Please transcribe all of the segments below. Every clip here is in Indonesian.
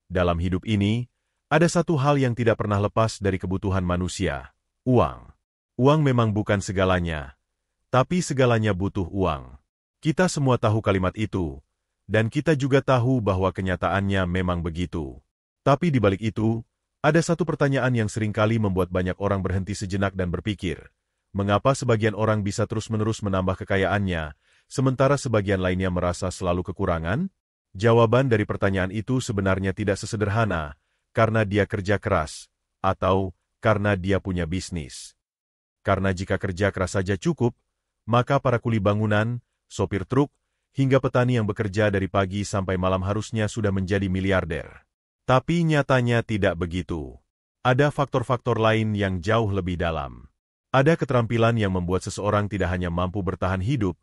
Dalam hidup ini, ada satu hal yang tidak pernah lepas dari kebutuhan manusia, uang. Uang memang bukan segalanya, tapi segalanya butuh uang. Kita semua tahu kalimat itu, dan kita juga tahu bahwa kenyataannya memang begitu. Tapi di balik itu, ada satu pertanyaan yang seringkali membuat banyak orang berhenti sejenak dan berpikir, mengapa sebagian orang bisa terus-menerus menambah kekayaannya, sementara sebagian lainnya merasa selalu kekurangan? Jawaban dari pertanyaan itu sebenarnya tidak sesederhana, karena dia kerja keras, atau karena dia punya bisnis. Karena jika kerja keras saja cukup, maka para kuli bangunan, sopir truk, hingga petani yang bekerja dari pagi sampai malam harusnya sudah menjadi miliarder. Tapi nyatanya tidak begitu. Ada faktor-faktor lain yang jauh lebih dalam. Ada keterampilan yang membuat seseorang tidak hanya mampu bertahan hidup,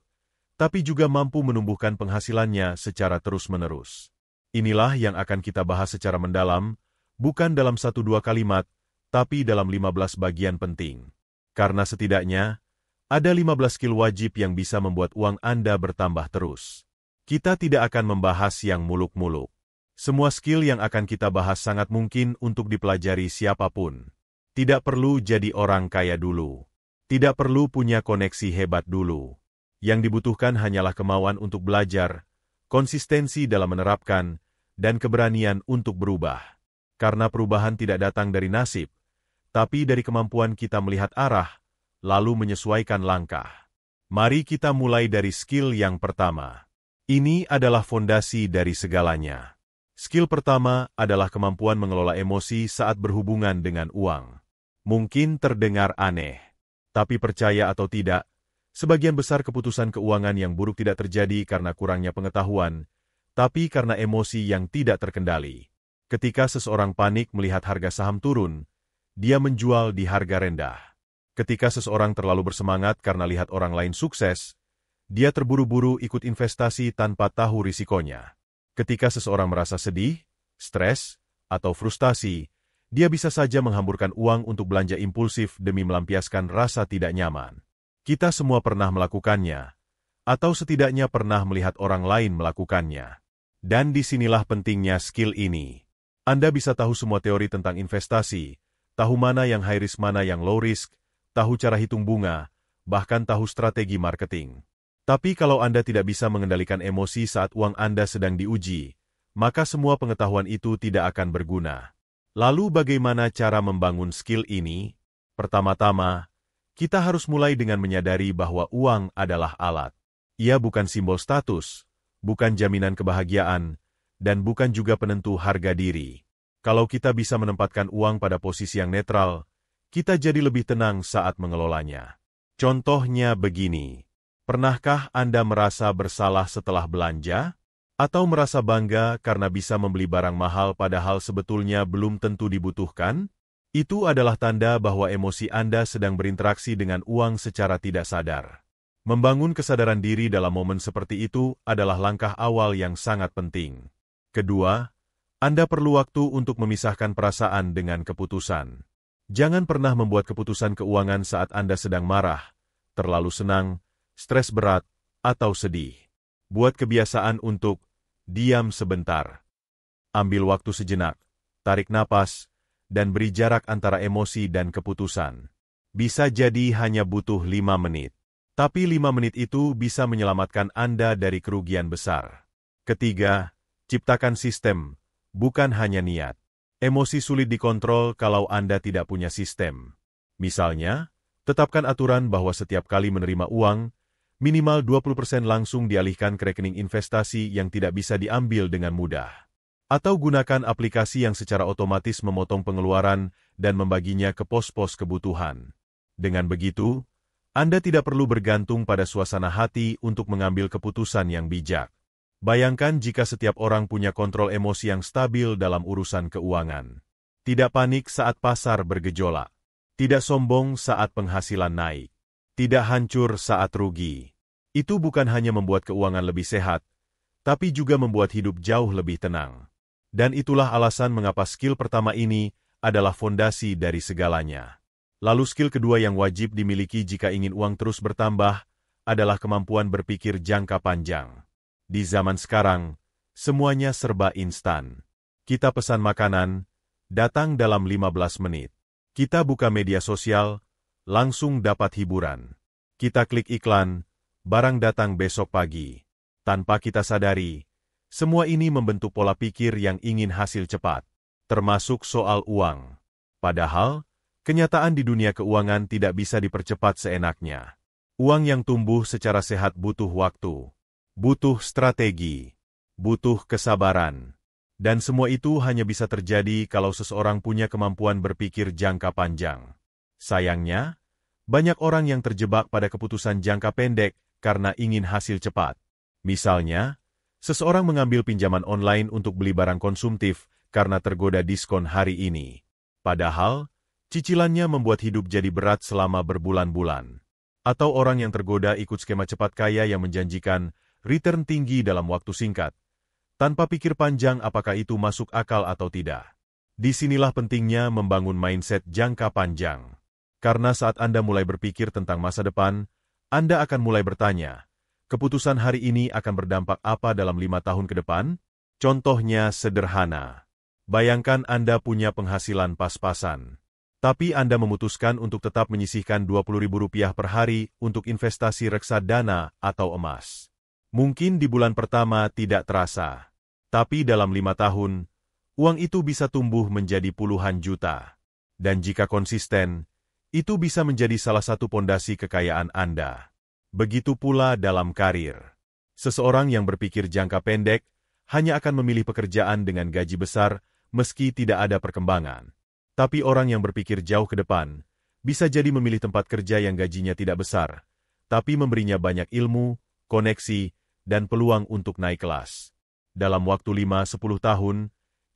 tapi juga mampu menumbuhkan penghasilannya secara terus-menerus. Inilah yang akan kita bahas secara mendalam, bukan dalam 1-2 kalimat, tapi dalam 15 bagian penting. Karena setidaknya, ada 15 skill wajib yang bisa membuat uang Anda bertambah terus. Kita tidak akan membahas yang muluk-muluk. Semua skill yang akan kita bahas sangat mungkin untuk dipelajari siapapun. Tidak perlu jadi orang kaya dulu. Tidak perlu punya koneksi hebat dulu. Yang dibutuhkan hanyalah kemauan untuk belajar, konsistensi dalam menerapkan, dan keberanian untuk berubah. Karena perubahan tidak datang dari nasib, tapi dari kemampuan kita melihat arah, lalu menyesuaikan langkah. Mari kita mulai dari skill yang pertama. Ini adalah fondasi dari segalanya. Skill pertama adalah kemampuan mengelola emosi saat berhubungan dengan uang. Mungkin terdengar aneh, tapi percaya atau tidak, sebagian besar keputusan keuangan yang buruk tidak terjadi karena kurangnya pengetahuan, tapi karena emosi yang tidak terkendali. Ketika seseorang panik melihat harga saham turun, dia menjual di harga rendah. Ketika seseorang terlalu bersemangat karena lihat orang lain sukses, dia terburu-buru ikut investasi tanpa tahu risikonya. Ketika seseorang merasa sedih, stres, atau frustasi, dia bisa saja menghamburkan uang untuk belanja impulsif demi melampiaskan rasa tidak nyaman. Kita semua pernah melakukannya, atau setidaknya pernah melihat orang lain melakukannya. Dan disinilah pentingnya skill ini. Anda bisa tahu semua teori tentang investasi, tahu mana yang high risk mana yang low risk, tahu cara hitung bunga, bahkan tahu strategi marketing. Tapi kalau Anda tidak bisa mengendalikan emosi saat uang Anda sedang diuji, maka semua pengetahuan itu tidak akan berguna. Lalu bagaimana cara membangun skill ini? Pertama-tama, kita harus mulai dengan menyadari bahwa uang adalah alat. Ia bukan simbol status, bukan jaminan kebahagiaan, dan bukan juga penentu harga diri. Kalau kita bisa menempatkan uang pada posisi yang netral, kita jadi lebih tenang saat mengelolanya. Contohnya begini. Pernahkah Anda merasa bersalah setelah belanja? Atau merasa bangga karena bisa membeli barang mahal padahal sebetulnya belum tentu dibutuhkan? Itu adalah tanda bahwa emosi Anda sedang berinteraksi dengan uang secara tidak sadar. Membangun kesadaran diri dalam momen seperti itu adalah langkah awal yang sangat penting. Kedua, Anda perlu waktu untuk memisahkan perasaan dengan keputusan. Jangan pernah membuat keputusan keuangan saat Anda sedang marah, terlalu senang, stres berat, atau sedih. Buat kebiasaan untuk diam sebentar. Ambil waktu sejenak, tarik napas, dan beri jarak antara emosi dan keputusan. Bisa jadi hanya butuh 5 menit. Tapi 5 menit itu bisa menyelamatkan Anda dari kerugian besar. Ketiga, ciptakan sistem, bukan hanya niat. Emosi sulit dikontrol kalau Anda tidak punya sistem. Misalnya, tetapkan aturan bahwa setiap kali menerima uang, minimal 20% langsung dialihkan ke rekening investasi yang tidak bisa diambil dengan mudah. Atau gunakan aplikasi yang secara otomatis memotong pengeluaran dan membaginya ke pos-pos kebutuhan. Dengan begitu, Anda tidak perlu bergantung pada suasana hati untuk mengambil keputusan yang bijak. Bayangkan jika setiap orang punya kontrol emosi yang stabil dalam urusan keuangan. Tidak panik saat pasar bergejolak. Tidak sombong saat penghasilan naik. Tidak hancur saat rugi. Itu bukan hanya membuat keuangan lebih sehat, tapi juga membuat hidup jauh lebih tenang. Dan itulah alasan mengapa skill pertama ini adalah fondasi dari segalanya. Lalu skill kedua yang wajib dimiliki jika ingin uang terus bertambah adalah kemampuan berpikir jangka panjang. Di zaman sekarang, semuanya serba instan. Kita pesan makanan, datang dalam 15 menit. Kita buka media sosial, langsung dapat hiburan. Kita klik iklan, barang datang besok pagi. Tanpa kita sadari, semua ini membentuk pola pikir yang ingin hasil cepat, termasuk soal uang. Padahal, kenyataan di dunia keuangan tidak bisa dipercepat seenaknya. Uang yang tumbuh secara sehat butuh waktu, butuh strategi, butuh kesabaran. Dan semua itu hanya bisa terjadi kalau seseorang punya kemampuan berpikir jangka panjang. Sayangnya, banyak orang yang terjebak pada keputusan jangka pendek karena ingin hasil cepat. Misalnya, seseorang mengambil pinjaman online untuk beli barang konsumtif karena tergoda diskon hari ini. Padahal, cicilannya membuat hidup jadi berat selama berbulan-bulan. Atau orang yang tergoda ikut skema cepat kaya yang menjanjikan return tinggi dalam waktu singkat, tanpa pikir panjang apakah itu masuk akal atau tidak. Disinilah pentingnya membangun mindset jangka panjang. Karena saat Anda mulai berpikir tentang masa depan, Anda akan mulai bertanya, keputusan hari ini akan berdampak apa dalam 5 tahun ke depan? Contohnya sederhana. Bayangkan Anda punya penghasilan pas-pasan. Tapi Anda memutuskan untuk tetap menyisihkan Rp20.000 per hari untuk investasi reksadana atau emas. Mungkin di bulan pertama tidak terasa. Tapi dalam 5 tahun, uang itu bisa tumbuh menjadi puluhan juta. Dan jika konsisten, itu bisa menjadi salah satu pondasi kekayaan Anda. Begitu pula dalam karir. Seseorang yang berpikir jangka pendek hanya akan memilih pekerjaan dengan gaji besar meski tidak ada perkembangan. Tapi orang yang berpikir jauh ke depan bisa jadi memilih tempat kerja yang gajinya tidak besar, tapi memberinya banyak ilmu, koneksi, dan peluang untuk naik kelas. Dalam waktu 5-10 tahun,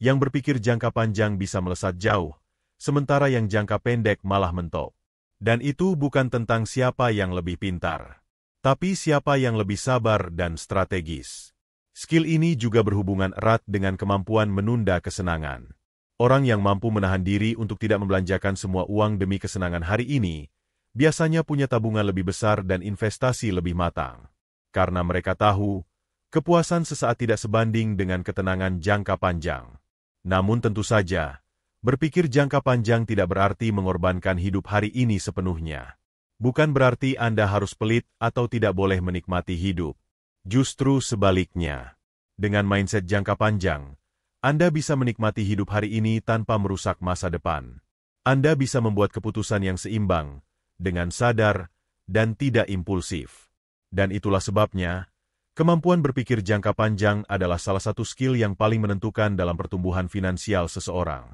yang berpikir jangka panjang bisa melesat jauh, sementara yang jangka pendek malah mentok. Dan itu bukan tentang siapa yang lebih pintar, tapi siapa yang lebih sabar dan strategis. Skill ini juga berhubungan erat dengan kemampuan menunda kesenangan. Orang yang mampu menahan diri untuk tidak membelanjakan semua uang demi kesenangan hari ini, biasanya punya tabungan lebih besar dan investasi lebih matang. Karena mereka tahu, kepuasan sesaat tidak sebanding dengan ketenangan jangka panjang. Namun tentu saja, berpikir jangka panjang tidak berarti mengorbankan hidup hari ini sepenuhnya. Bukan berarti Anda harus pelit atau tidak boleh menikmati hidup. Justru sebaliknya. Dengan mindset jangka panjang, Anda bisa menikmati hidup hari ini tanpa merusak masa depan. Anda bisa membuat keputusan yang seimbang, dengan sadar, dan tidak impulsif. Dan itulah sebabnya, kemampuan berpikir jangka panjang adalah salah satu skill yang paling menentukan dalam pertumbuhan finansial seseorang.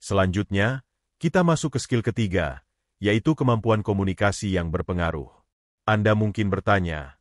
Selanjutnya, kita masuk ke skill ketiga, yaitu kemampuan komunikasi yang berpengaruh. Anda mungkin bertanya,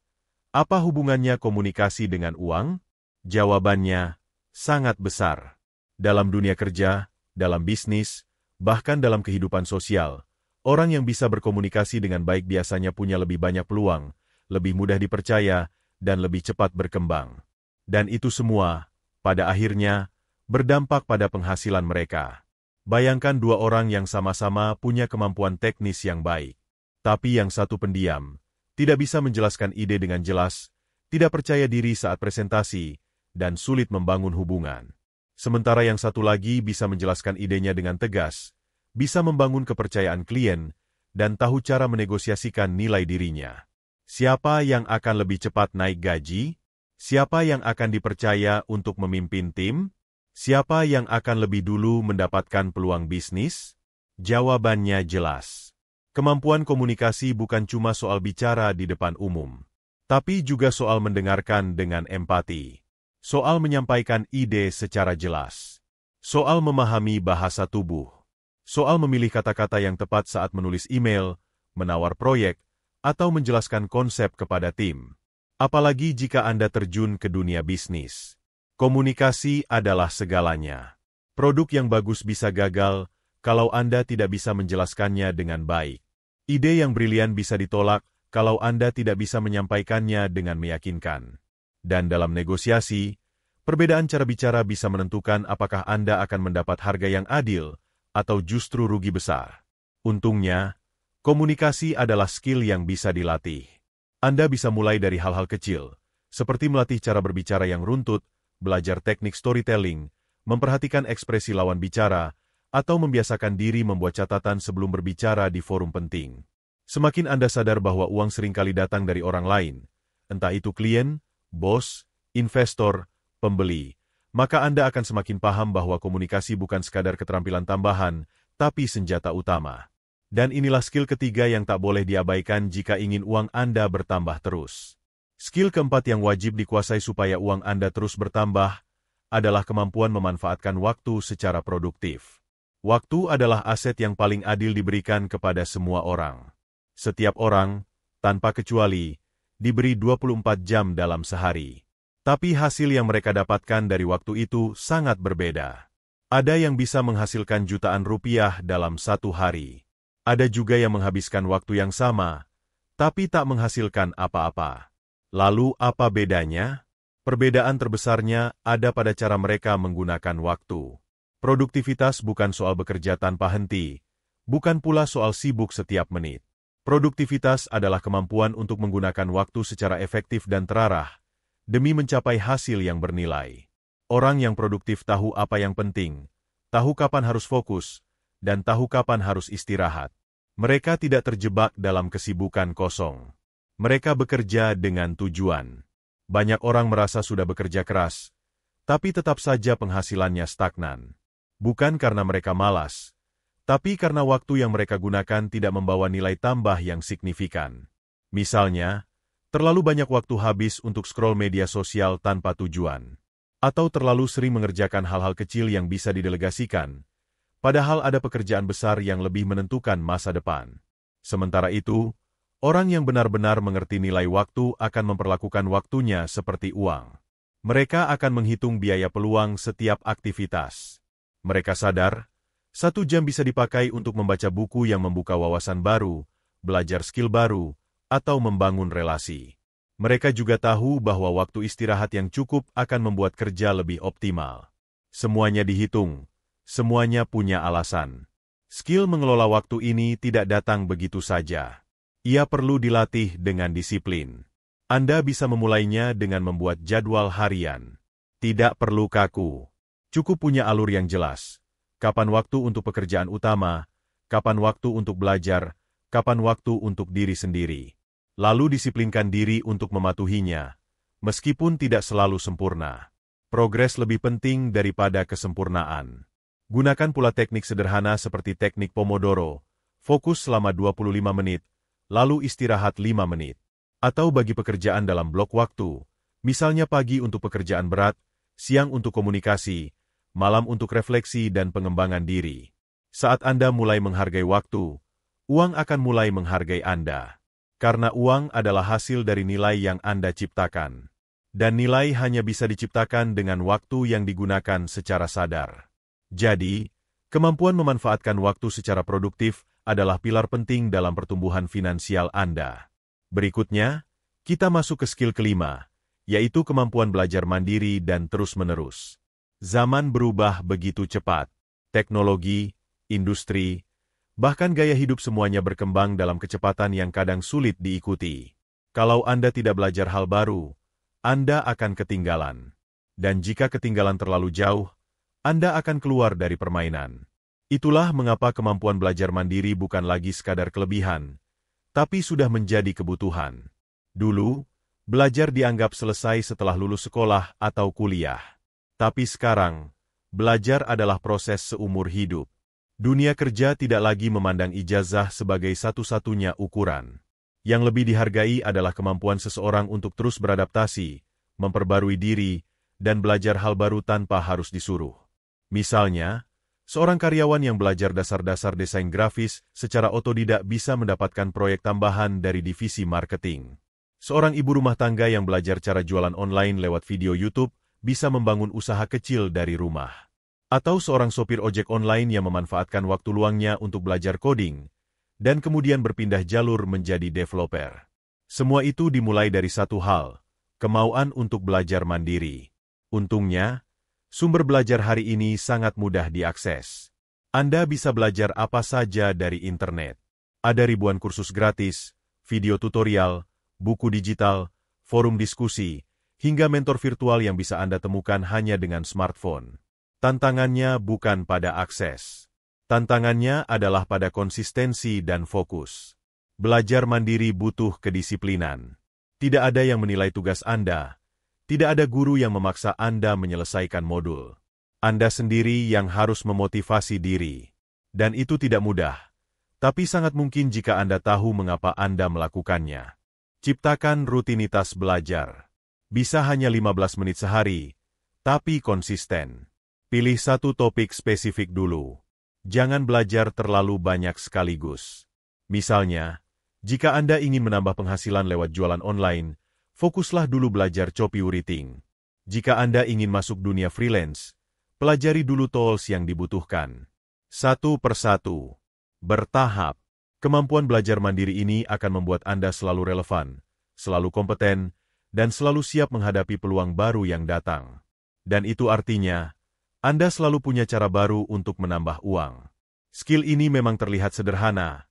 apa hubungannya komunikasi dengan uang? Jawabannya, sangat besar. Dalam dunia kerja, dalam bisnis, bahkan dalam kehidupan sosial, orang yang bisa berkomunikasi dengan baik biasanya punya lebih banyak peluang, lebih mudah dipercaya, dan lebih cepat berkembang. Dan itu semua, pada akhirnya, berdampak pada penghasilan mereka. Bayangkan dua orang yang sama-sama punya kemampuan teknis yang baik. Tapi yang satu pendiam, tidak bisa menjelaskan ide dengan jelas, tidak percaya diri saat presentasi, dan sulit membangun hubungan. Sementara yang satu lagi bisa menjelaskan idenya dengan tegas, bisa membangun kepercayaan klien, dan tahu cara menegosiasikan nilai dirinya. Siapa yang akan lebih cepat naik gaji? Siapa yang akan dipercaya untuk memimpin tim? Siapa yang akan lebih dulu mendapatkan peluang bisnis? Jawabannya jelas. Kemampuan komunikasi bukan cuma soal bicara di depan umum, tapi juga soal mendengarkan dengan empati. Soal menyampaikan ide secara jelas. Soal memahami bahasa tubuh. Soal memilih kata-kata yang tepat saat menulis email, menawar proyek, atau menjelaskan konsep kepada tim. Apalagi jika Anda terjun ke dunia bisnis. Komunikasi adalah segalanya. Produk yang bagus bisa gagal kalau Anda tidak bisa menjelaskannya dengan baik. Ide yang brilian bisa ditolak kalau Anda tidak bisa menyampaikannya dengan meyakinkan. Dan dalam negosiasi, perbedaan cara bicara bisa menentukan apakah Anda akan mendapat harga yang adil atau justru rugi besar. Untungnya, komunikasi adalah skill yang bisa dilatih. Anda bisa mulai dari hal-hal kecil, seperti melatih cara berbicara yang runtut, belajar teknik storytelling, memperhatikan ekspresi lawan bicara, atau membiasakan diri membuat catatan sebelum berbicara di forum penting. Semakin Anda sadar bahwa uang seringkali datang dari orang lain, entah itu klien, bos, investor, pembeli, maka Anda akan semakin paham bahwa komunikasi bukan sekadar keterampilan tambahan, tapi senjata utama. Dan inilah skill ketiga yang tak boleh diabaikan jika ingin uang Anda bertambah terus. Skill keempat yang wajib dikuasai supaya uang Anda terus bertambah adalah kemampuan memanfaatkan waktu secara produktif. Waktu adalah aset yang paling adil diberikan kepada semua orang. Setiap orang, tanpa kecuali, diberi 24 jam dalam sehari. Tapi hasil yang mereka dapatkan dari waktu itu sangat berbeda. Ada yang bisa menghasilkan jutaan rupiah dalam satu hari. Ada juga yang menghabiskan waktu yang sama, tapi tak menghasilkan apa-apa. Lalu apa bedanya? Perbedaan terbesarnya ada pada cara mereka menggunakan waktu. Produktivitas bukan soal bekerja tanpa henti, bukan pula soal sibuk setiap menit. Produktivitas adalah kemampuan untuk menggunakan waktu secara efektif dan terarah, demi mencapai hasil yang bernilai. Orang yang produktif tahu apa yang penting, tahu kapan harus fokus, dan tahu kapan harus istirahat. Mereka tidak terjebak dalam kesibukan kosong. Mereka bekerja dengan tujuan. Banyak orang merasa sudah bekerja keras, tapi tetap saja penghasilannya stagnan. Bukan karena mereka malas, tapi karena waktu yang mereka gunakan tidak membawa nilai tambah yang signifikan. Misalnya, terlalu banyak waktu habis untuk scroll media sosial tanpa tujuan. Atau terlalu sering mengerjakan hal-hal kecil yang bisa didelegasikan, padahal ada pekerjaan besar yang lebih menentukan masa depan. Sementara itu, orang yang benar-benar mengerti nilai waktu akan memperlakukan waktunya seperti uang. Mereka akan menghitung biaya peluang setiap aktivitas. Mereka sadar, 1 jam bisa dipakai untuk membaca buku yang membuka wawasan baru, belajar skill baru, atau membangun relasi. Mereka juga tahu bahwa waktu istirahat yang cukup akan membuat kerja lebih optimal. Semuanya dihitung, semuanya punya alasan. Skill mengelola waktu ini tidak datang begitu saja. Ia perlu dilatih dengan disiplin. Anda bisa memulainya dengan membuat jadwal harian. Tidak perlu kaku. Cukup punya alur yang jelas. Kapan waktu untuk pekerjaan utama, kapan waktu untuk belajar, kapan waktu untuk diri sendiri. Lalu disiplinkan diri untuk mematuhinya, meskipun tidak selalu sempurna. Progres lebih penting daripada kesempurnaan. Gunakan pula teknik sederhana seperti teknik Pomodoro, fokus selama 25 menit, lalu istirahat 5 menit. Atau bagi pekerjaan dalam blok waktu, misalnya pagi untuk pekerjaan berat, siang untuk komunikasi, malam untuk refleksi dan pengembangan diri. Saat Anda mulai menghargai waktu, uang akan mulai menghargai Anda. Karena uang adalah hasil dari nilai yang Anda ciptakan. Dan nilai hanya bisa diciptakan dengan waktu yang digunakan secara sadar. Jadi, kemampuan memanfaatkan waktu secara produktif adalah pilar penting dalam pertumbuhan finansial Anda. Berikutnya, kita masuk ke skill kelima, yaitu kemampuan belajar mandiri dan terus-menerus. Zaman berubah begitu cepat. Teknologi, industri, bahkan gaya hidup semuanya berkembang dalam kecepatan yang kadang sulit diikuti. Kalau Anda tidak belajar hal baru, Anda akan ketinggalan. Dan jika ketinggalan terlalu jauh, Anda akan keluar dari permainan. Itulah mengapa kemampuan belajar mandiri bukan lagi sekadar kelebihan, tapi sudah menjadi kebutuhan. Dulu, belajar dianggap selesai setelah lulus sekolah atau kuliah. Tapi sekarang, belajar adalah proses seumur hidup. Dunia kerja tidak lagi memandang ijazah sebagai satu-satunya ukuran. Yang lebih dihargai adalah kemampuan seseorang untuk terus beradaptasi, memperbarui diri, dan belajar hal baru tanpa harus disuruh. Misalnya, seorang karyawan yang belajar dasar-dasar desain grafis secara otodidak bisa mendapatkan proyek tambahan dari divisi marketing. Seorang ibu rumah tangga yang belajar cara jualan online lewat video YouTube bisa membangun usaha kecil dari rumah. Atau seorang sopir ojek online yang memanfaatkan waktu luangnya untuk belajar coding, dan kemudian berpindah jalur menjadi developer. Semua itu dimulai dari satu hal, kemauan untuk belajar mandiri. Untungnya, sumber belajar hari ini sangat mudah diakses. Anda bisa belajar apa saja dari internet. Ada ribuan kursus gratis, video tutorial, buku digital, forum diskusi, hingga mentor virtual yang bisa Anda temukan hanya dengan smartphone. Tantangannya bukan pada akses. Tantangannya adalah pada konsistensi dan fokus. Belajar mandiri butuh kedisiplinan. Tidak ada yang menilai tugas Anda. Tidak ada guru yang memaksa Anda menyelesaikan modul. Anda sendiri yang harus memotivasi diri. Dan itu tidak mudah. Tapi sangat mungkin jika Anda tahu mengapa Anda melakukannya. Ciptakan rutinitas belajar. Bisa hanya 15 menit sehari, tapi konsisten. Pilih satu topik spesifik dulu. Jangan belajar terlalu banyak sekaligus. Misalnya, jika Anda ingin menambah penghasilan lewat jualan online, fokuslah dulu belajar copywriting. Jika Anda ingin masuk dunia freelance, pelajari dulu tools yang dibutuhkan. Satu persatu. Bertahap. Kemampuan belajar mandiri ini akan membuat Anda selalu relevan, selalu kompeten, dan selalu siap menghadapi peluang baru yang datang. Dan itu artinya, Anda selalu punya cara baru untuk menambah uang. Skill ini memang terlihat sederhana,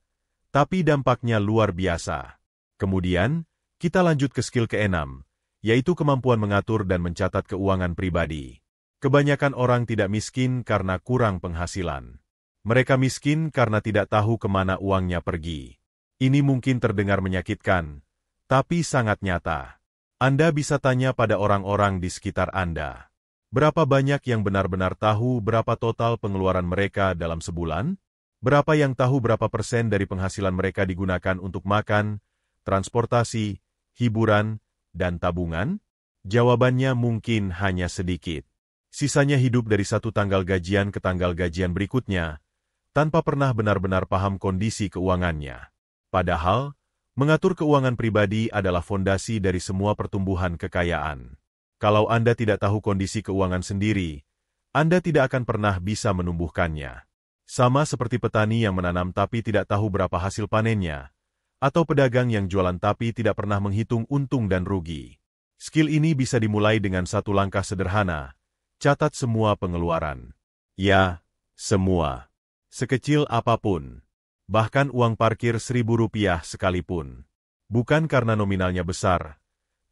tapi dampaknya luar biasa. Kemudian, kita lanjut ke skill keenam, yaitu kemampuan mengatur dan mencatat keuangan pribadi. Kebanyakan orang tidak miskin karena kurang penghasilan. Mereka miskin karena tidak tahu kemana uangnya pergi. Ini mungkin terdengar menyakitkan, tapi sangat nyata. Anda bisa tanya pada orang-orang di sekitar Anda. Berapa banyak yang benar-benar tahu berapa total pengeluaran mereka dalam sebulan? Berapa yang tahu berapa persen dari penghasilan mereka digunakan untuk makan, transportasi, hiburan, dan tabungan? Jawabannya mungkin hanya sedikit. Sisanya hidup dari satu tanggal gajian ke tanggal gajian berikutnya, tanpa pernah benar-benar paham kondisi keuangannya. Padahal, mengatur keuangan pribadi adalah fondasi dari semua pertumbuhan kekayaan. Kalau Anda tidak tahu kondisi keuangan sendiri, Anda tidak akan pernah bisa menumbuhkannya. Sama seperti petani yang menanam tapi tidak tahu berapa hasil panennya, atau pedagang yang jualan tapi tidak pernah menghitung untung dan rugi. Skill ini bisa dimulai dengan satu langkah sederhana, catat semua pengeluaran. Ya, semua. Sekecil apapun. Bahkan uang parkir Rp1.000 sekalipun. Bukan karena nominalnya besar,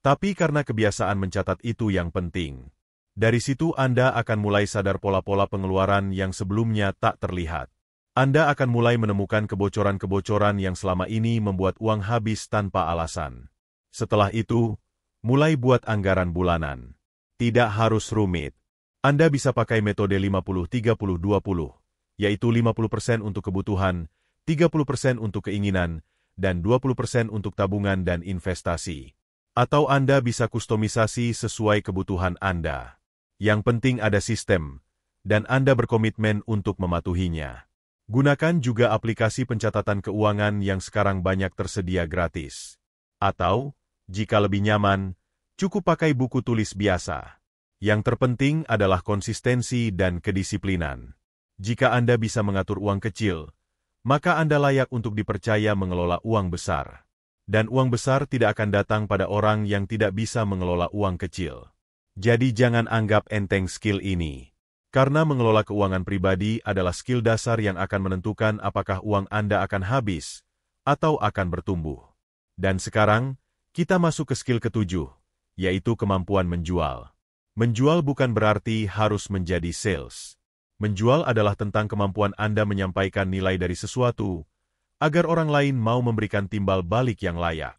tapi karena kebiasaan mencatat itu yang penting. Dari situ Anda akan mulai sadar pola-pola pengeluaran yang sebelumnya tak terlihat. Anda akan mulai menemukan kebocoran-kebocoran yang selama ini membuat uang habis tanpa alasan. Setelah itu, mulai buat anggaran bulanan. Tidak harus rumit. Anda bisa pakai metode 50-30-20. Yaitu 50% untuk kebutuhan, 30% untuk keinginan, dan 20% untuk tabungan dan investasi. Atau Anda bisa kustomisasi sesuai kebutuhan Anda. Yang penting ada sistem, dan Anda berkomitmen untuk mematuhinya. Gunakan juga aplikasi pencatatan keuangan yang sekarang banyak tersedia gratis. Atau, jika lebih nyaman, cukup pakai buku tulis biasa. Yang terpenting adalah konsistensi dan kedisiplinan. Jika Anda bisa mengatur uang kecil, maka Anda layak untuk dipercaya mengelola uang besar. Dan uang besar tidak akan datang pada orang yang tidak bisa mengelola uang kecil. Jadi jangan anggap enteng skill ini. Karena mengelola keuangan pribadi adalah skill dasar yang akan menentukan apakah uang Anda akan habis atau akan bertumbuh. Dan sekarang, kita masuk ke skill ketujuh, yaitu kemampuan menjual. Menjual bukan berarti harus menjadi sales. Menjual adalah tentang kemampuan Anda menyampaikan nilai dari sesuatu, agar orang lain mau memberikan timbal balik yang layak.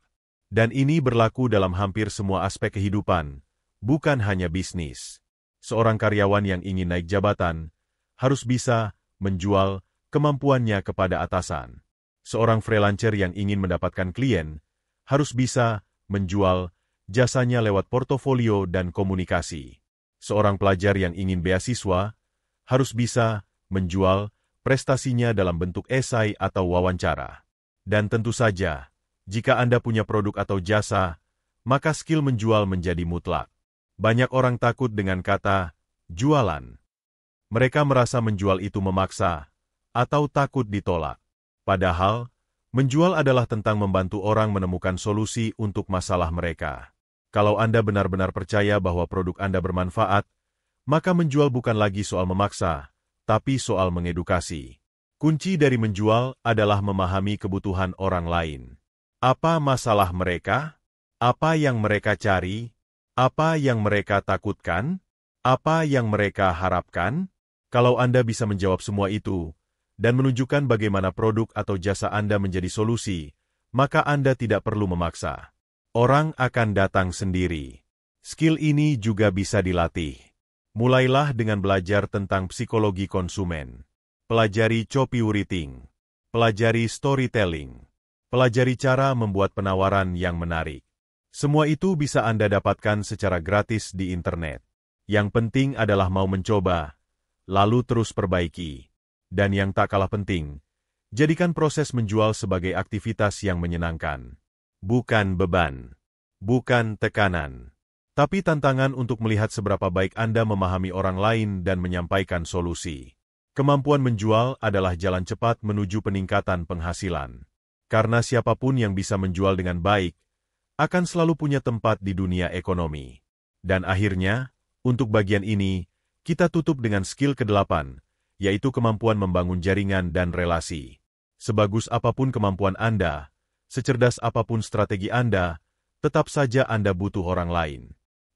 Dan ini berlaku dalam hampir semua aspek kehidupan, bukan hanya bisnis. Seorang karyawan yang ingin naik jabatan, harus bisa menjual kemampuannya kepada atasan. Seorang freelancer yang ingin mendapatkan klien, harus bisa menjual jasanya lewat portofolio dan komunikasi. Seorang pelajar yang ingin beasiswa, harus bisa menjual prestasinya dalam bentuk esai atau wawancara. Dan tentu saja, jika Anda punya produk atau jasa, maka skill menjual menjadi mutlak. Banyak orang takut dengan kata jualan. Mereka merasa menjual itu memaksa, atau takut ditolak. Padahal, menjual adalah tentang membantu orang menemukan solusi untuk masalah mereka. Kalau Anda benar-benar percaya bahwa produk Anda bermanfaat, maka menjual bukan lagi soal memaksa, tapi soal mengedukasi. Kunci dari menjual adalah memahami kebutuhan orang lain. Apa masalah mereka? Apa yang mereka cari? Apa yang mereka takutkan? Apa yang mereka harapkan? Kalau Anda bisa menjawab semua itu, dan menunjukkan bagaimana produk atau jasa Anda menjadi solusi, maka Anda tidak perlu memaksa. Orang akan datang sendiri. Skill ini juga bisa dilatih. Mulailah dengan belajar tentang psikologi konsumen. Pelajari copywriting. Pelajari storytelling. Pelajari cara membuat penawaran yang menarik. Semua itu bisa Anda dapatkan secara gratis di internet. Yang penting adalah mau mencoba, lalu terus perbaiki. Dan yang tak kalah penting, jadikan proses menjual sebagai aktivitas yang menyenangkan. Bukan beban. Bukan tekanan. Tapi tantangan untuk melihat seberapa baik Anda memahami orang lain dan menyampaikan solusi. Kemampuan menjual adalah jalan cepat menuju peningkatan penghasilan. Karena siapapun yang bisa menjual dengan baik, akan selalu punya tempat di dunia ekonomi. Dan akhirnya, untuk bagian ini, kita tutup dengan skill ke-8, yaitu kemampuan membangun jaringan dan relasi. Sebagus apapun kemampuan Anda, secerdas apapun strategi Anda, tetap saja Anda butuh orang lain.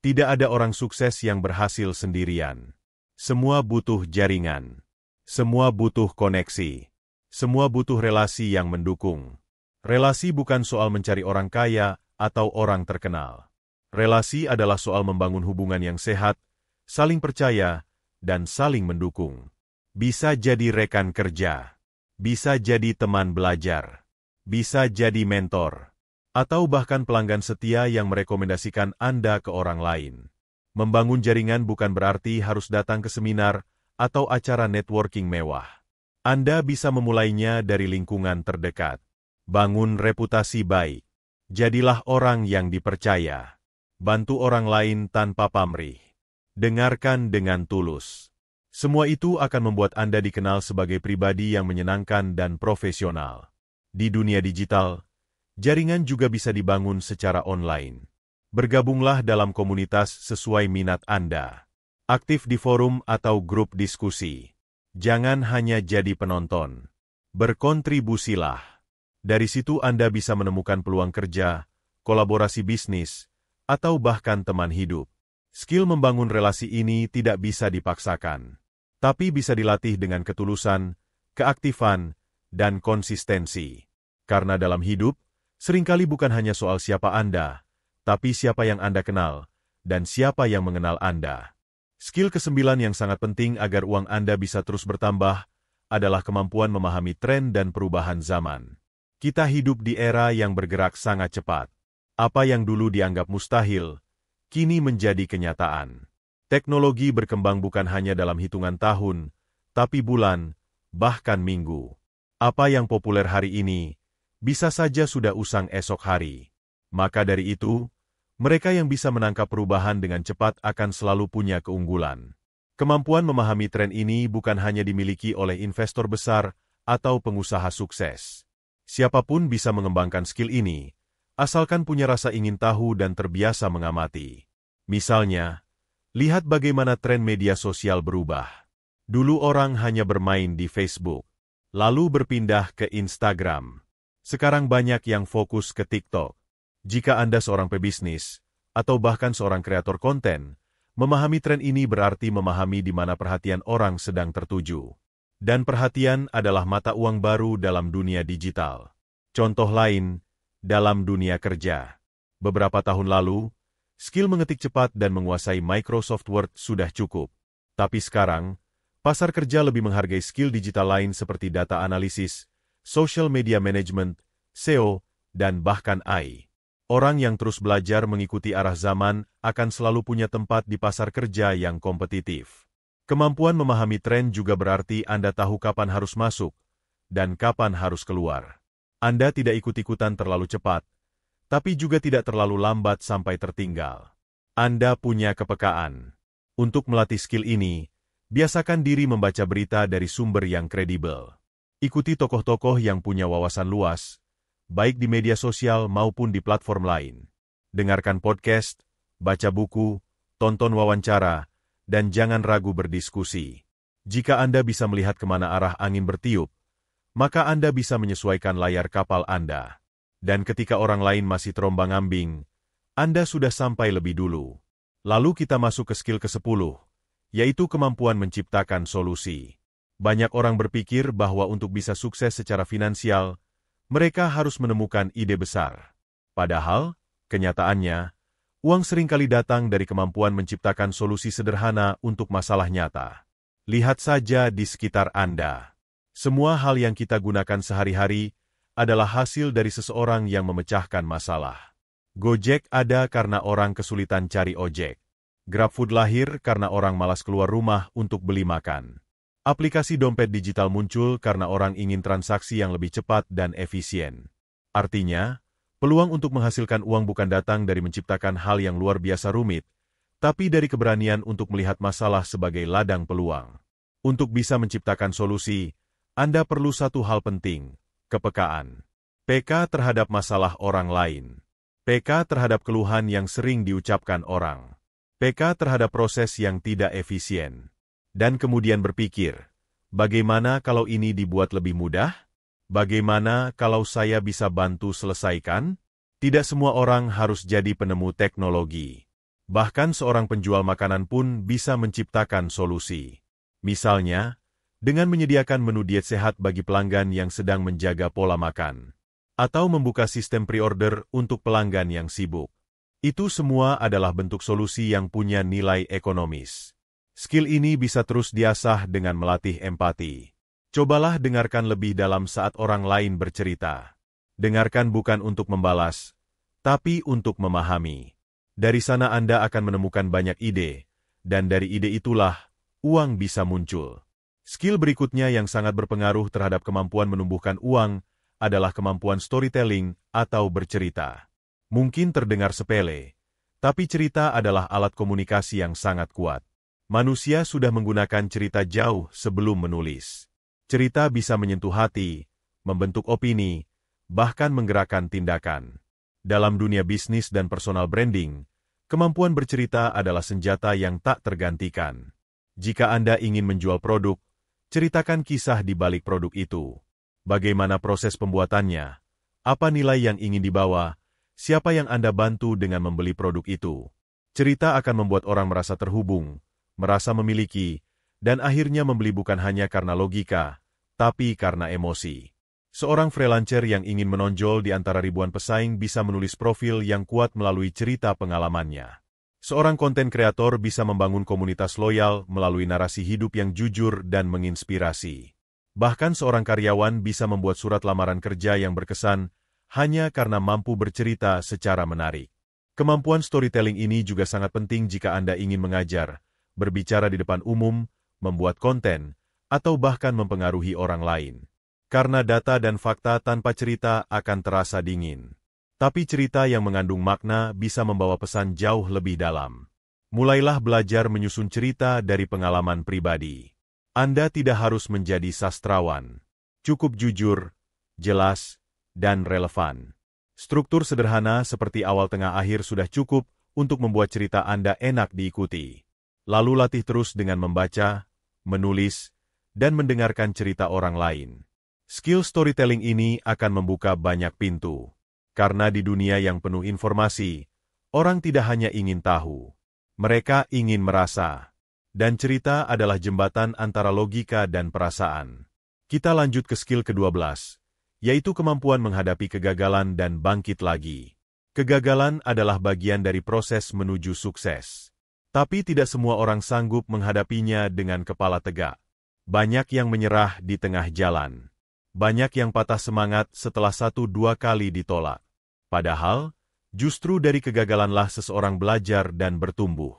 Tidak ada orang sukses yang berhasil sendirian. Semua butuh jaringan. Semua butuh koneksi. Semua butuh relasi yang mendukung. Relasi bukan soal mencari orang kaya atau orang terkenal. Relasi adalah soal membangun hubungan yang sehat, saling percaya, dan saling mendukung. Bisa jadi rekan kerja, bisa jadi teman belajar, bisa jadi mentor, atau bahkan pelanggan setia yang merekomendasikan Anda ke orang lain. Membangun jaringan bukan berarti harus datang ke seminar atau acara networking mewah. Anda bisa memulainya dari lingkungan terdekat. Bangun reputasi baik. Jadilah orang yang dipercaya. Bantu orang lain tanpa pamrih. Dengarkan dengan tulus. Semua itu akan membuat Anda dikenal sebagai pribadi yang menyenangkan dan profesional. Di dunia digital, jaringan juga bisa dibangun secara online. Bergabunglah dalam komunitas sesuai minat Anda. Aktif di forum atau grup diskusi. Jangan hanya jadi penonton. Berkontribusilah. Dari situ Anda bisa menemukan peluang kerja, kolaborasi bisnis, atau bahkan teman hidup. Skill membangun relasi ini tidak bisa dipaksakan, tapi bisa dilatih dengan ketulusan, keaktifan, dan konsistensi. Karena dalam hidup, seringkali bukan hanya soal siapa Anda, tapi siapa yang Anda kenal, dan siapa yang mengenal Anda. Skill ke-9 yang sangat penting agar uang Anda bisa terus bertambah adalah kemampuan memahami tren dan perubahan zaman. Kita hidup di era yang bergerak sangat cepat. Apa yang dulu dianggap mustahil, kini menjadi kenyataan. Teknologi berkembang bukan hanya dalam hitungan tahun, tapi bulan, bahkan minggu. Apa yang populer hari ini, bisa saja sudah usang esok hari. Maka dari itu, mereka yang bisa menangkap perubahan dengan cepat akan selalu punya keunggulan. Kemampuan memahami tren ini bukan hanya dimiliki oleh investor besar atau pengusaha sukses. Siapapun bisa mengembangkan skill ini, asalkan punya rasa ingin tahu dan terbiasa mengamati. Misalnya, lihat bagaimana tren media sosial berubah. Dulu orang hanya bermain di Facebook, lalu berpindah ke Instagram. Sekarang banyak yang fokus ke TikTok. Jika Anda seorang pebisnis, atau bahkan seorang kreator konten, memahami tren ini berarti memahami di mana perhatian orang sedang tertuju. Dan perhatian adalah mata uang baru dalam dunia digital. Contoh lain, dalam dunia kerja. Beberapa tahun lalu, skill mengetik cepat dan menguasai Microsoft Word sudah cukup. Tapi sekarang, pasar kerja lebih menghargai skill digital lain seperti data analisis, social media management, SEO, dan bahkan AI. Orang yang terus belajar mengikuti arah zaman akan selalu punya tempat di pasar kerja yang kompetitif. Kemampuan memahami tren juga berarti Anda tahu kapan harus masuk dan kapan harus keluar. Anda tidak ikut-ikutan terlalu cepat, tapi juga tidak terlalu lambat sampai tertinggal. Anda punya kepekaan. Untuk melatih skill ini, biasakan diri membaca berita dari sumber yang kredibel. Ikuti tokoh-tokoh yang punya wawasan luas, baik di media sosial maupun di platform lain. Dengarkan podcast, baca buku, tonton wawancara, dan jangan ragu berdiskusi. Jika Anda bisa melihat kemana arah angin bertiup, maka Anda bisa menyesuaikan layar kapal Anda. Dan ketika orang lain masih terombang-ambing, Anda sudah sampai lebih dulu. Lalu kita masuk ke skill ke-10, yaitu kemampuan menciptakan solusi. Banyak orang berpikir bahwa untuk bisa sukses secara finansial, mereka harus menemukan ide besar. Padahal, kenyataannya, uang seringkali datang dari kemampuan menciptakan solusi sederhana untuk masalah nyata. Lihat saja di sekitar Anda. Semua hal yang kita gunakan sehari-hari adalah hasil dari seseorang yang memecahkan masalah. Gojek ada karena orang kesulitan cari ojek. GrabFood lahir karena orang malas keluar rumah untuk beli makan. Aplikasi dompet digital muncul karena orang ingin transaksi yang lebih cepat dan efisien. Artinya, peluang untuk menghasilkan uang bukan datang dari menciptakan hal yang luar biasa rumit, tapi dari keberanian untuk melihat masalah sebagai ladang peluang. Untuk bisa menciptakan solusi, Anda perlu satu hal penting, kepekaan. Peka terhadap masalah orang lain. Peka terhadap keluhan yang sering diucapkan orang. Peka terhadap proses yang tidak efisien. Dan kemudian berpikir, bagaimana kalau ini dibuat lebih mudah? Bagaimana kalau saya bisa bantu selesaikan? Tidak semua orang harus jadi penemu teknologi. Bahkan seorang penjual makanan pun bisa menciptakan solusi. Misalnya, dengan menyediakan menu diet sehat bagi pelanggan yang sedang menjaga pola makan. Atau membuka sistem pre-order untuk pelanggan yang sibuk. Itu semua adalah bentuk solusi yang punya nilai ekonomis. Skill ini bisa terus diasah dengan melatih empati. Cobalah dengarkan lebih dalam saat orang lain bercerita. Dengarkan bukan untuk membalas, tapi untuk memahami. Dari sana Anda akan menemukan banyak ide, dan dari ide itulah, uang bisa muncul. Skill berikutnya yang sangat berpengaruh terhadap kemampuan menumbuhkan uang adalah kemampuan storytelling atau bercerita. Mungkin terdengar sepele, tapi cerita adalah alat komunikasi yang sangat kuat. Manusia sudah menggunakan cerita jauh sebelum menulis. Cerita bisa menyentuh hati, membentuk opini, bahkan menggerakkan tindakan. Dalam dunia bisnis dan personal branding, kemampuan bercerita adalah senjata yang tak tergantikan. Jika Anda ingin menjual produk, ceritakan kisah di balik produk itu. Bagaimana proses pembuatannya? Apa nilai yang ingin dibawa? Siapa yang Anda bantu dengan membeli produk itu? Cerita akan membuat orang merasa terhubung, merasa memiliki, dan akhirnya membeli bukan hanya karena logika, tapi karena emosi. Seorang freelancer yang ingin menonjol di antara ribuan pesaing bisa menulis profil yang kuat melalui cerita pengalamannya. Seorang konten kreator bisa membangun komunitas loyal melalui narasi hidup yang jujur dan menginspirasi. Bahkan seorang karyawan bisa membuat surat lamaran kerja yang berkesan hanya karena mampu bercerita secara menarik. Kemampuan storytelling ini juga sangat penting jika Anda ingin mengajar, berbicara di depan umum, membuat konten, atau bahkan mempengaruhi orang lain. Karena data dan fakta tanpa cerita akan terasa dingin. Tapi cerita yang mengandung makna bisa membawa pesan jauh lebih dalam. Mulailah belajar menyusun cerita dari pengalaman pribadi. Anda tidak harus menjadi sastrawan. Cukup jujur, jelas, dan relevan. Struktur sederhana seperti awal tengah akhir sudah cukup untuk membuat cerita Anda enak diikuti. Lalu latih terus dengan membaca, menulis, dan mendengarkan cerita orang lain. Skill storytelling ini akan membuka banyak pintu. Karena di dunia yang penuh informasi, orang tidak hanya ingin tahu. Mereka ingin merasa. Dan cerita adalah jembatan antara logika dan perasaan. Kita lanjut ke skill ke-12. Yaitu kemampuan menghadapi kegagalan dan bangkit lagi. Kegagalan adalah bagian dari proses menuju sukses. Tapi tidak semua orang sanggup menghadapinya dengan kepala tegak. Banyak yang menyerah di tengah jalan. Banyak yang patah semangat setelah 1-2 kali ditolak. Padahal, justru dari kegagalanlah seseorang belajar dan bertumbuh.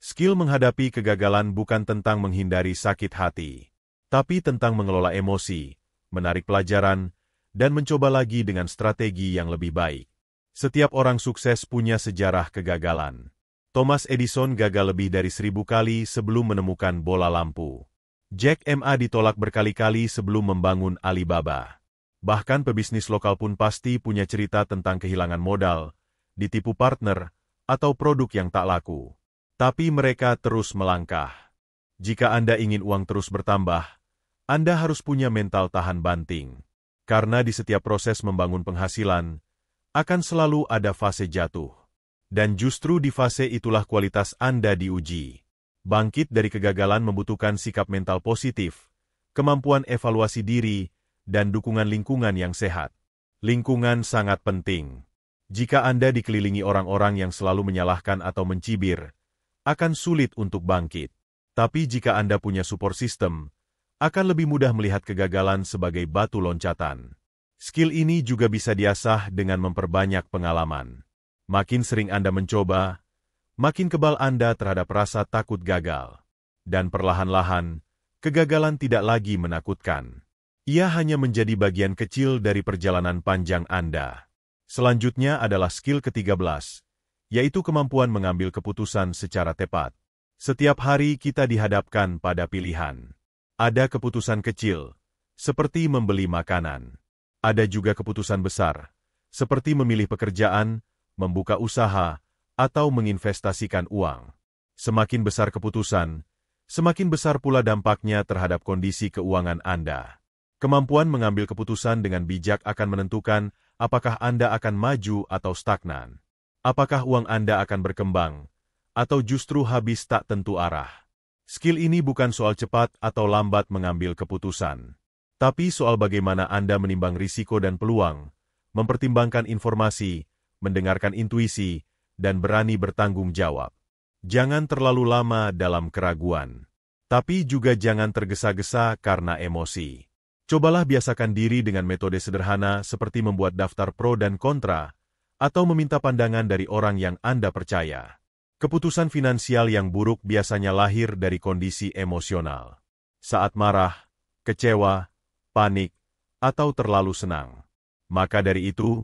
Skill menghadapi kegagalan bukan tentang menghindari sakit hati, tapi tentang mengelola emosi, menarik pelajaran, dan mencoba lagi dengan strategi yang lebih baik. Setiap orang sukses punya sejarah kegagalan. Thomas Edison gagal lebih dari 1000 kali sebelum menemukan bola lampu. Jack Ma ditolak berkali-kali sebelum membangun Alibaba. Bahkan pebisnis lokal pun pasti punya cerita tentang kehilangan modal, ditipu partner, atau produk yang tak laku. Tapi mereka terus melangkah. Jika Anda ingin uang terus bertambah, Anda harus punya mental tahan banting. Karena di setiap proses membangun penghasilan, akan selalu ada fase jatuh. Dan justru di fase itulah kualitas Anda diuji. Bangkit dari kegagalan membutuhkan sikap mental positif, kemampuan evaluasi diri, dan dukungan lingkungan yang sehat. Lingkungan sangat penting. Jika Anda dikelilingi orang-orang yang selalu menyalahkan atau mencibir, akan sulit untuk bangkit. Tapi jika Anda punya support system, akan lebih mudah melihat kegagalan sebagai batu loncatan. Skill ini juga bisa diasah dengan memperbanyak pengalaman. Makin sering Anda mencoba, makin kebal Anda terhadap rasa takut gagal. Dan perlahan-lahan, kegagalan tidak lagi menakutkan. Ia hanya menjadi bagian kecil dari perjalanan panjang Anda. Selanjutnya adalah skill ke-13, yaitu kemampuan mengambil keputusan secara tepat. Setiap hari kita dihadapkan pada pilihan. Ada keputusan kecil, seperti membeli makanan. Ada juga keputusan besar, seperti memilih pekerjaan, membuka usaha, atau menginvestasikan uang. Semakin besar keputusan, semakin besar pula dampaknya terhadap kondisi keuangan Anda. Kemampuan mengambil keputusan dengan bijak akan menentukan apakah Anda akan maju atau stagnan. Apakah uang Anda akan berkembang, atau justru habis tak tentu arah. Skill ini bukan soal cepat atau lambat mengambil keputusan, tapi soal bagaimana Anda menimbang risiko dan peluang, mempertimbangkan informasi, mendengarkan intuisi, dan berani bertanggung jawab. Jangan terlalu lama dalam keraguan, tapi juga jangan tergesa-gesa karena emosi. Cobalah biasakan diri dengan metode sederhana seperti membuat daftar pro dan kontra, atau meminta pandangan dari orang yang Anda percaya. Keputusan finansial yang buruk biasanya lahir dari kondisi emosional. Saat marah, kecewa, panik, atau terlalu senang. Maka dari itu,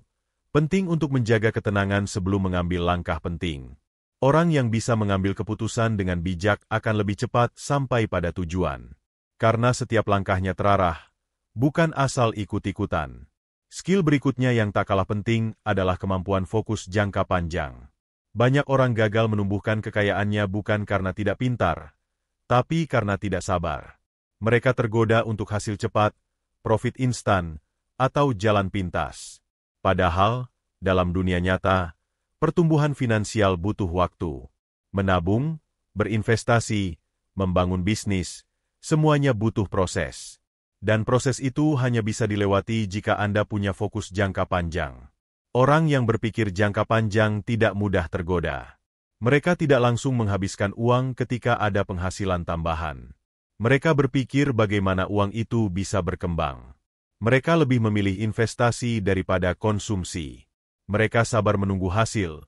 penting untuk menjaga ketenangan sebelum mengambil langkah penting. Orang yang bisa mengambil keputusan dengan bijak akan lebih cepat sampai pada tujuan. Karena setiap langkahnya terarah, bukan asal ikut-ikutan. Skill berikutnya yang tak kalah penting adalah kemampuan fokus jangka panjang. Banyak orang gagal menumbuhkan kekayaannya bukan karena tidak pintar, tapi karena tidak sabar. Mereka tergoda untuk hasil cepat, profit instan, atau jalan pintas. Padahal, dalam dunia nyata, pertumbuhan finansial butuh waktu. Menabung, berinvestasi, membangun bisnis, semuanya butuh proses. Dan proses itu hanya bisa dilewati jika Anda punya fokus jangka panjang. Orang yang berpikir jangka panjang tidak mudah tergoda. Mereka tidak langsung menghabiskan uang ketika ada penghasilan tambahan. Mereka berpikir bagaimana uang itu bisa berkembang. Mereka lebih memilih investasi daripada konsumsi. Mereka sabar menunggu hasil,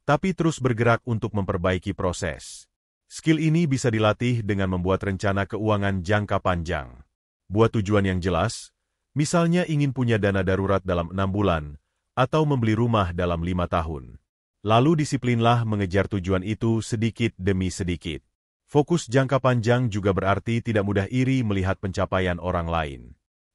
tapi terus bergerak untuk memperbaiki proses. Skill ini bisa dilatih dengan membuat rencana keuangan jangka panjang. Buat tujuan yang jelas, misalnya ingin punya dana darurat dalam 6 bulan, atau membeli rumah dalam 5 tahun. Lalu disiplinlah mengejar tujuan itu sedikit demi sedikit. Fokus jangka panjang juga berarti tidak mudah iri melihat pencapaian orang lain.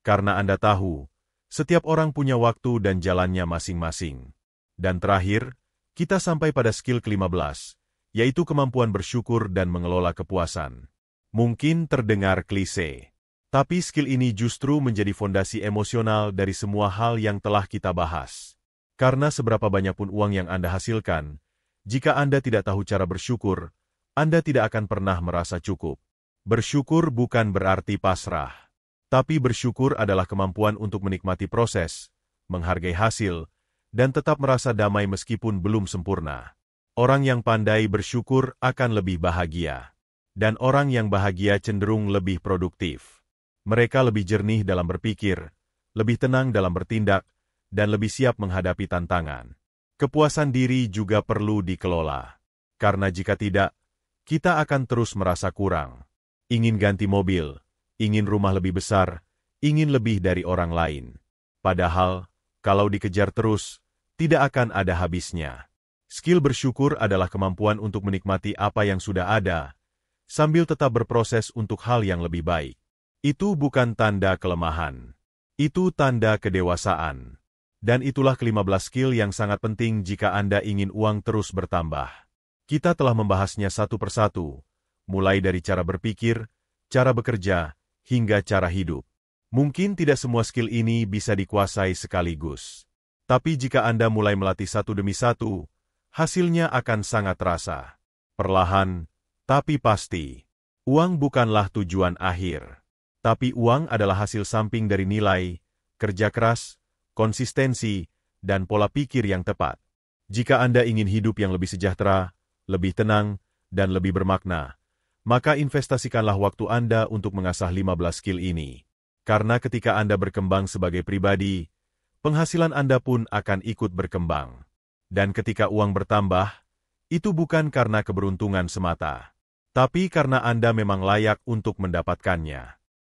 Karena Anda tahu, setiap orang punya waktu dan jalannya masing-masing. Dan terakhir, kita sampai pada skill ke-15, yaitu kemampuan bersyukur dan mengelola kepuasan. Mungkin terdengar klise, tapi skill ini justru menjadi fondasi emosional dari semua hal yang telah kita bahas. Karena seberapa banyak pun uang yang Anda hasilkan, jika Anda tidak tahu cara bersyukur, Anda tidak akan pernah merasa cukup. Bersyukur bukan berarti pasrah, tapi bersyukur adalah kemampuan untuk menikmati proses, menghargai hasil, dan tetap merasa damai meskipun belum sempurna. Orang yang pandai bersyukur akan lebih bahagia, dan orang yang bahagia cenderung lebih produktif. Mereka lebih jernih dalam berpikir, lebih tenang dalam bertindak, dan lebih siap menghadapi tantangan. Kepuasan diri juga perlu dikelola, karena jika tidak, kita akan terus merasa kurang. Ingin ganti mobil, ingin rumah lebih besar, ingin lebih dari orang lain. Padahal, kalau dikejar terus, tidak akan ada habisnya. Skill bersyukur adalah kemampuan untuk menikmati apa yang sudah ada, sambil tetap berproses untuk hal yang lebih baik. Itu bukan tanda kelemahan. Itu tanda kedewasaan. Dan itulah ke-15 skill yang sangat penting jika Anda ingin uang terus bertambah. Kita telah membahasnya satu persatu, mulai dari cara berpikir, cara bekerja, hingga cara hidup. Mungkin tidak semua skill ini bisa dikuasai sekaligus. Tapi jika Anda mulai melatih satu demi satu, hasilnya akan sangat terasa. Perlahan, Tapi pasti, uang bukanlah tujuan akhir. Tapi uang adalah hasil samping dari nilai, kerja keras, konsistensi, dan pola pikir yang tepat. Jika Anda ingin hidup yang lebih sejahtera, lebih tenang, dan lebih bermakna, maka investasikanlah waktu Anda untuk mengasah 15 skill ini. Karena ketika Anda berkembang sebagai pribadi, penghasilan Anda pun akan ikut berkembang. Dan ketika uang bertambah, itu bukan karena keberuntungan semata, tapi karena Anda memang layak untuk mendapatkannya.